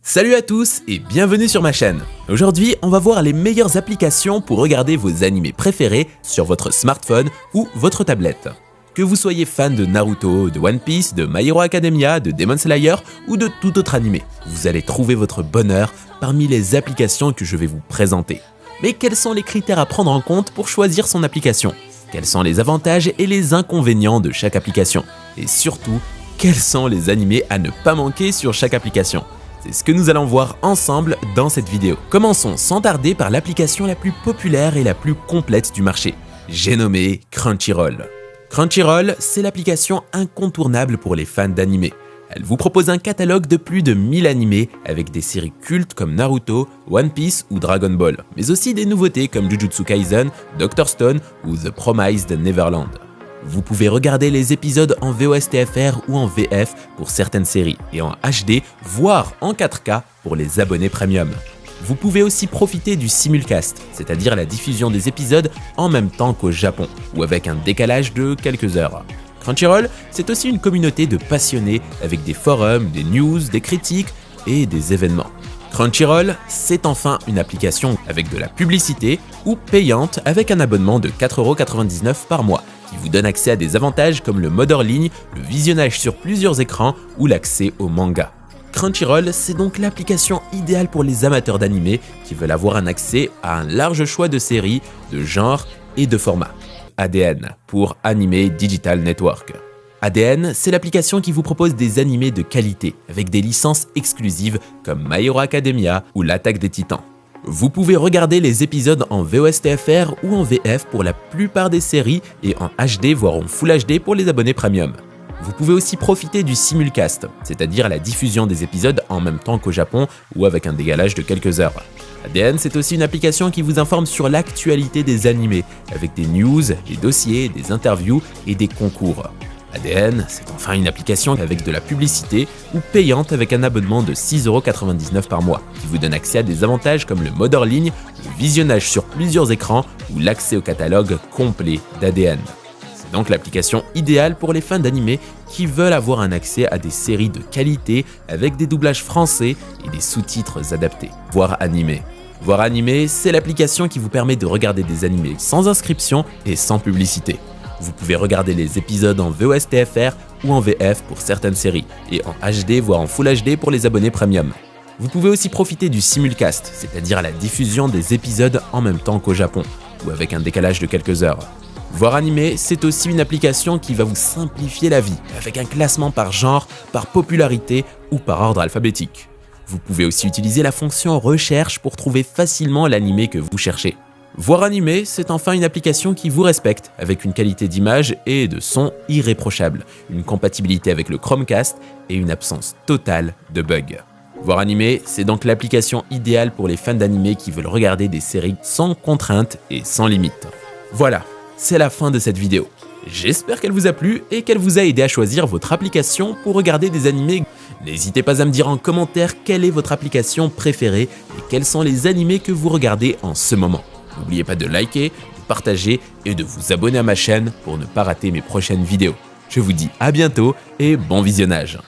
Salut à tous et bienvenue sur ma chaîne. Aujourd'hui, on va voir les meilleures applications pour regarder vos animés préférés sur votre smartphone ou votre tablette. Que vous soyez fan de Naruto, de One Piece, de My Hero Academia, de Demon Slayer ou de tout autre animé, vous allez trouver votre bonheur parmi les applications que je vais vous présenter. Mais quels sont les critères à prendre en compte pour choisir son application? Quels sont les avantages et les inconvénients de chaque application? Et surtout, quels sont les animés à ne pas manquer sur chaque application? C'est ce que nous allons voir ensemble dans cette vidéo. Commençons sans tarder par l'application la plus populaire et la plus complète du marché. J'ai nommé Crunchyroll. Crunchyroll, c'est l'application incontournable pour les fans d'animé. Elle vous propose un catalogue de plus de 1000 animés avec des séries cultes comme Naruto, One Piece ou Dragon Ball, mais aussi des nouveautés comme Jujutsu Kaisen, Dr. Stone ou The Promised Neverland. Vous pouvez regarder les épisodes en VOST-FR ou en VF pour certaines séries et en HD, voire en 4K pour les abonnés premium. Vous pouvez aussi profiter du simulcast, c'est-à-dire la diffusion des épisodes en même temps qu'au Japon, ou avec un décalage de quelques heures. Crunchyroll, c'est aussi une communauté de passionnés avec des forums, des news, des critiques et des événements. Crunchyroll, c'est enfin une application avec de la publicité ou payante avec un abonnement de 4,99€ par mois qui vous donne accès à des avantages comme le mode hors ligne, le visionnage sur plusieurs écrans ou l'accès au manga. Crunchyroll, c'est donc l'application idéale pour les amateurs d'animé qui veulent avoir un accès à un large choix de séries, de genres et de formats. ADN pour Anime Digital Network. ADN, c'est l'application qui vous propose des animés de qualité avec des licences exclusives comme My Hero Academia ou l'Attaque des Titans. Vous pouvez regarder les épisodes en VOST-FR ou en VF pour la plupart des séries et en HD voire en Full HD pour les abonnés premium. Vous pouvez aussi profiter du simulcast, c'est-à-dire la diffusion des épisodes en même temps qu'au Japon ou avec un décalage de quelques heures. ADN, c'est aussi une application qui vous informe sur l'actualité des animés, avec des news, des dossiers, des interviews et des concours. ADN, c'est enfin une application avec de la publicité ou payante avec un abonnement de 6,99€ par mois, qui vous donne accès à des avantages comme le mode hors ligne, le visionnage sur plusieurs écrans ou l'accès au catalogue complet d'ADN. C'est donc l'application idéale pour les fans d'animé qui veulent avoir un accès à des séries de qualité avec des doublages français et des sous-titres adaptés. Voir animé. Voir animé, c'est l'application qui vous permet de regarder des animés sans inscription et sans publicité. Vous pouvez regarder les épisodes en VOST-FR ou en VF pour certaines séries, et en HD voire en Full HD pour les abonnés premium. Vous pouvez aussi profiter du simulcast, c'est-à-dire la diffusion des épisodes en même temps qu'au Japon, ou avec un décalage de quelques heures. Voir animé, c'est aussi une application qui va vous simplifier la vie, avec un classement par genre, par popularité ou par ordre alphabétique. Vous pouvez aussi utiliser la fonction recherche pour trouver facilement l'animé que vous cherchez. Voir animé, c'est enfin une application qui vous respecte, avec une qualité d'image et de son irréprochable, une compatibilité avec le Chromecast et une absence totale de bugs. Voir animé, c'est donc l'application idéale pour les fans d'animé qui veulent regarder des séries sans contraintes et sans limite. Voilà, c'est la fin de cette vidéo. J'espère qu'elle vous a plu et qu'elle vous a aidé à choisir votre application pour regarder des animés. N'hésitez pas à me dire en commentaire quelle est votre application préférée et quels sont les animés que vous regardez en ce moment. N'oubliez pas de liker, de partager et de vous abonner à ma chaîne pour ne pas rater mes prochaines vidéos. Je vous dis à bientôt et bon visionnage.